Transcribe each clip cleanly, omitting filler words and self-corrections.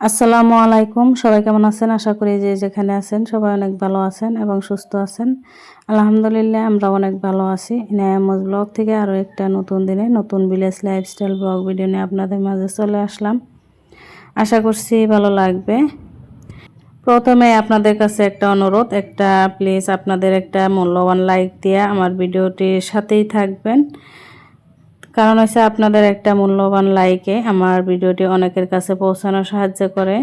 আসসালামু আলাইকুম, সবাই কেমন আছেন? আশা করি যে যেখানে আছেন সবাই অনেক ভালো আছেন এবং সুস্থ আছেন। আলহামদুলিল্লাহ আমরা অনেক ভালো আছি। ইনায়ামুজ ব্লগ থেকে আরও একটা নতুন দিনে নতুন ভিলেজ লাইফস্টাইল ব্লগ ভিডিও নিয়ে আপনাদের মাঝে চলে আসলাম। আশা করছি ভালো লাগবে। প্রথমে আপনাদের কাছে একটা অনুরোধ, একটা প্লিজ আপনাদের একটা মূল্যবান লাইক দিয়ে আমার ভিডিওটির সাথেই থাকবেন। কারণ হচ্ছে আপনাদের একটা মূল্যবান লাইকে আমার ভিডিওটি অনেকের কাছে পৌঁছানোর সাহায্য করে।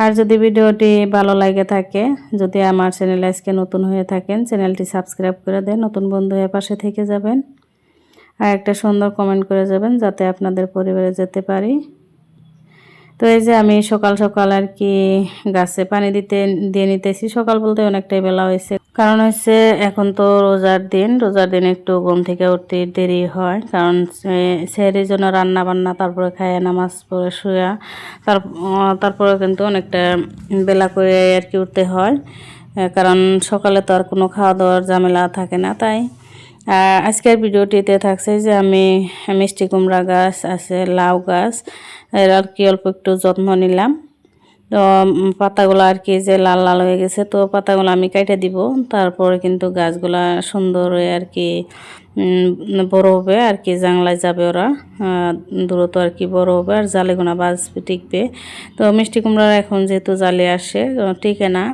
আর যদি ভিডিওটি ভালো লাগে থাকে, যদি আমার চ্যানেল আজকে নতুন হয়ে থাকেন, চ্যানেলটি সাবস্ক্রাইব করে দেন, নতুন বন্ধু হয়ে পাশে থেকে যাবেন। আর একটা সুন্দর কমেন্ট করে যাবেন যাতে আপনাদের পরিবারে যেতে পারি। তো এই যে আমি সকাল সকাল আর কি গাছে পানি দিয়ে নিতেছি। সকাল বলতে অনেকটাই বেলা হয়েছে, কারণ হচ্ছে এখন তো রোজার দিন একটু ঘুম থেকে উঠতে দেরি হয়, কারণ সেহরির জন্য রান্না বান্না, তারপরে খাইয়া নামাজ পড়ে শুয়া তারপরে কিন্তু অনেকটা বেলা করে আর কি উঠতে হয়, কারণ সকালে তো আর কোনো খাওয়া দাওয়ার ঝামেলা থাকে না। তাই আজকের ভিডিওটিতে থাকছে যে আমি মিষ্টি কুমড়া গাছ আছে, লাউ গাছ, এর আর কি অল্প একটু যত্ন নিলাম। তো পাতাগুলো আর কি যে লাল লাল হয়ে গেছে, তো পাতাগুলো আমি কেটে দিব। তারপরে কিন্তু গাছগুলা সুন্দর হয়ে আর কি বড় হবে আর কি, জাংলায় যাবে ওরা দ্রুত আর কি বড় হবে, আর জালিগুনা বাঁচবে, টিকবে। তো মিষ্টি কুমড়ার এখন যেহেতু জালি আসে, টিকে না।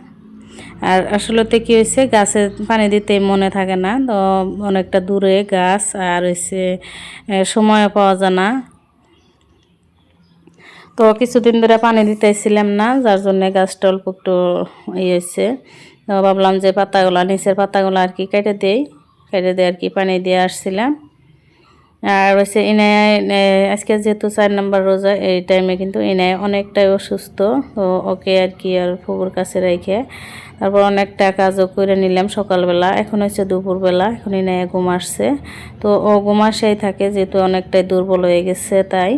আর আসলে তো কী হয়েছে, গাছে পানি দিতে মনে থাকে না, তো অনেকটা দূরে গাছ, আর হয়েছে সময় পাওয়া যায় না। তো কিছুদিন ধরে পানি দিতেছিলাম না, যার জন্য গাছটা অল্প একটু হয়েছে। তো ভাবলাম যে পাতাগুলো, নিচের পাতাগুলো আর কি কেটে দিয়ে আর কি পানি দিয়ে আসছিলাম। আর হচ্ছে ইনায় আজকে যেহেতু 4 নম্বর রোজা, এই টাইমে কিন্তু ইনায় অনেকটাই অসুস্থ। তো ওকে আর কি আর ফুপুর কাছে রেখে তারপর অনেকটা কাজও করে নিলাম সকালবেলা। এখন হচ্ছে দুপুরবেলা, এখন ইনায় ঘুম আসছে। তো ও ঘুম আসেই থাকে, যেহেতু অনেকটাই দুর্বল হয়ে গেছে তাই।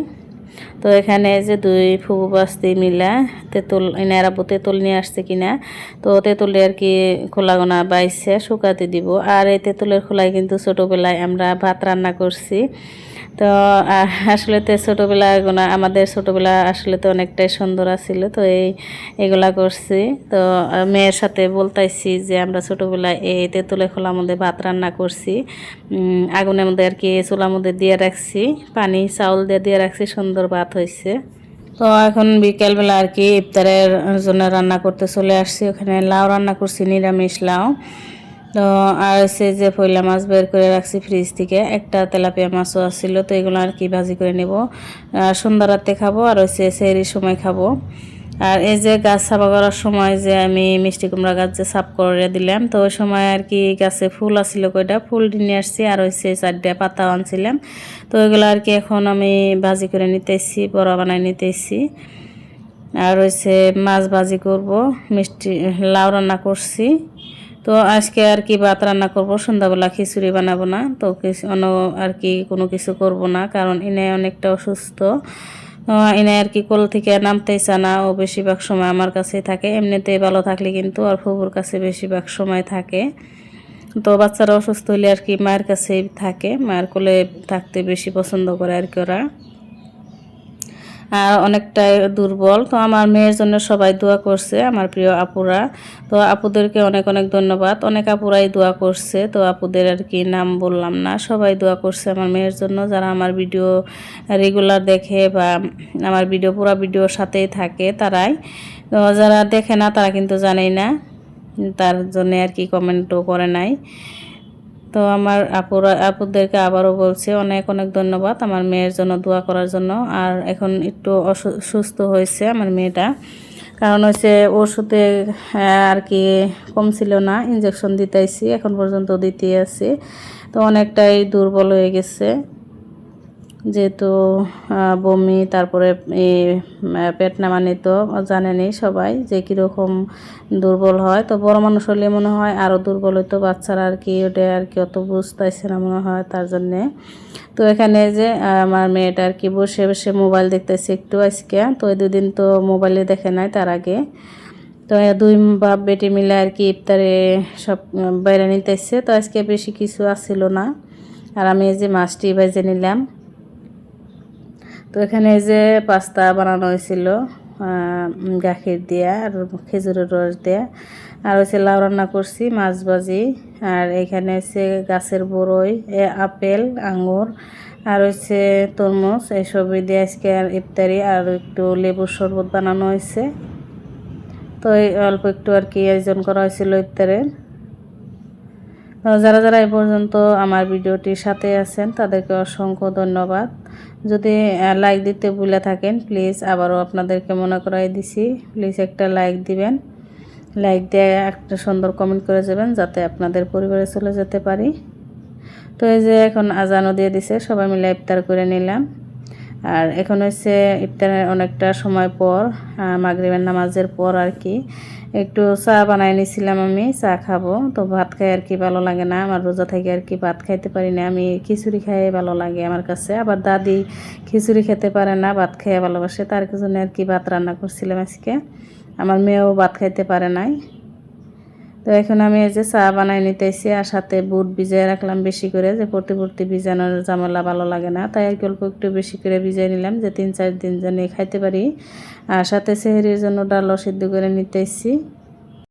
তো এখানে যে দুই ফুবু বাস্তি মিলা তেঁতুল, এনার আব্বু তেঁতুল নিয়ে আসছে কিনা, তো তেঁতুলে আর কি খোলাগোনা বাইছে শুকাতে দিব। আর এই তেঁতুলের খোলায় কিন্তু ছোটোবেলায় আমরা ভাত রান্না করছি। তো আসলে তো ছোটোবেলাগুলো, আমাদের ছোটোবেলা আসলে তো অনেকটাই সুন্দর আছিল। তো এগুলা করছি। তো মেয়ের সাথে বলতাইছি যে আমরা ছোটোবেলায় এই তেঁতুলের খোলার মধ্যে ভাত রান্না করছি, আগুনের মধ্যে আর কি চুলার মধ্যে দিয়ে রাখছি, পানি চাউল দিয়ে রাখছি, সুন্দর ভাত হয়েছে। তো এখন বিকেলবেলা আর কি ইফতারের জন্য রান্না করতে চলে আসছি। ওখানে লাউ রান্না করছি, নিরামিষ লাউ। তো আর হচ্ছে যে পয়লা মাছ বের করে রাখছি ফ্রিজ থেকে, একটা তেলাপিয়া মাছও আসছিল। তো এগুলো আর কি ভাজি করে নেব, সন্ধ্যা রাতে খাবো, আর হচ্ছে সেহরির সময় খাবো। আর এই যে গাছ সাফা করার সময় যে আমি মিষ্টি কুমড়া গাছ যে সাফ করে দিলাম, তো ওই সময় আর কি গাছে ফুল আসছিল, কয়টা ফুল নিয়ে আসছি, আর হচ্ছে 4টা পাতা আনছিলাম। তো ওইগুলো আর কি এখন আমি ভাজি করে নিতেছি, বড়া বানাই নিতেছি। আর হচ্ছে মাছ ভাজি করব, মিষ্টি লাউ রান্না করছি। তো আজকে আর কি ভাত রান্না করব, সন্ধ্যাবেলা খিচুড়ি বানাবো না। তো অন্য আর কি কোনো কিছু করব না, কারণ ইনে অনেকটা অসুস্থ। এনে আর কি কোল থেকে নামতেই চায় না, ও বেশিরভাগ সময় আমার কাছেই থাকে। এমনিতেই ভালো থাকলে কিন্তু আর ফুবুর কাছে বেশিরভাগ সময় থাকে। তো বাচ্চারা অসুস্থ হলে আর কি মায়ের কাছেই থাকে, মায়ের কোলে থাকতে বেশি পছন্দ করে আর কি ওরা। আর অনেকটাই দুর্বল। তো আমার মেয়ের জন্য সবাই দোয়া করছে, আমার প্রিয় আপুরা। তো আপুদেরকে অনেক অনেক ধন্যবাদ, অনেক আপুরাই দোয়া করছে। তো আপুদের আর কি নাম বললাম না, সবাই দোয়া করছে আমার মেয়ের জন্য, যারা আমার ভিডিও রেগুলার দেখে বা আমার পুরো ভিডিওর সাথেই থাকে তারাই। তো যারা দেখে না তারা কিন্তু জানেই না, তার জন্য আর কি কমেন্টও করে নাই। তো আমার আপুদেরকে আবারও বলছি অনেক অনেক ধন্যবাদ আমার মেয়ের জন্য দোয়া করার জন্য। আর এখন একটু অসুস্থ হয়েছে আমার মেয়েটা, কারণ হচ্ছে ওষুধে আর কি কম ছিল না, ইঞ্জেকশন দিতেছি, এখন পর্যন্ত দিতে আছি। তো অনেকটাই দুর্বল হয়ে গেছে, যেহেতু বমি, তারপরে পেট নামানি, তো জানেনি সবাই যে কীরকম দুর্বল হয়। তো বড় মানুষ হলে মনে হয় আরও দুর্বল হইতো, বাচ্চারা আর কি ওটা আর কি অত বুঝতেছে না মনে হয়, তার জন্যে। তো এখানে যে আমার মেয়েটা আর কি বসে বসে মোবাইল দেখতেছে একটু আজকে। তো এই 2 দিন তো মোবাইলে দেখে নাই তার আগে। তো দুই বাপ বেটি মিলে আর কি ইফতারে সব বাইরে নিতেছে। তো আজকে বেশি কিছু আসছিল না, আর আমি এই যে মাছটি ভেজে নিলাম। তো এখানে যে পাস্তা বানানো হয়েছিল, গাখির দিয়া আর খেজুরের রস দেয়া। আর হচ্ছে লাউ রান্না করছি, মাছ ভাজি। আর এখানে হচ্ছে গাছের বড়ই, আপেল, আঙ্গুর আর হচ্ছে তরমুজ, এসবই দিয়ে আজকে আর ইফতারি। আর একটু লেবুর শরবত বানানো হয়েছে। তো এই অল্প একটু আর কি আয়োজন করা হয়েছিল ইফতারের। যারা যারা এই পর্যন্ত আমার ভিডিওটির সাথে আছেন তাদেরকে অসংখ্য ধন্যবাদ। যদি লাইক দিতে ভুলে থাকেন প্লিজ আবারও আপনাদেরকে মনে করাই দিছি, প্লিজ একটা লাইক দিবেন। লাইক দিয়ে একটা সুন্দর কমেন্ট করে যাবেন যাতে আপনাদের পরিবারে চলে যেতে পারি। তো এই যে এখন আজানও দিয়ে দিছে, সবাই মিলে ইফতার করে নিলাম। আর এখন হচ্ছে ইফতারের অনেকটা সময় পর, মাগরিবের নামাজের পর আর কি একটু চা বানাই নিয়েছিলাম। আমি চা খাবো, তো ভাত খাই আর কি ভালো লাগে না, আমার রোজা থেকে আর কি ভাত খাইতে পারি না। আমি খিচুড়ি খাই ভালো লাগে আমার কাছে। আবার দাদি খিচুড়ি খেতে পারে না, ভাত খেয়ে ভালোবাসে, তার জন্য আর কি ভাত রান্না করছিলাম আজকে। আমার মেয়েও ভাত খাইতে পারে নাই। তো এখন আমি এই যে চা বানাই নিতেছি, আর সাথে বুট ভিজিয়ে রাখলাম বেশি করে, যে প্রতি ভিজানোর ঝামেলা ভালো লাগে না, তাই আর কি অল্প একটু বেশি করে ভিজিয়ে নিলাম, যে 3-4 দিন যেন খাইতে পারি। আর সাথে সেহরির জন্য ডালও সিদ্ধ করে নিতেছি।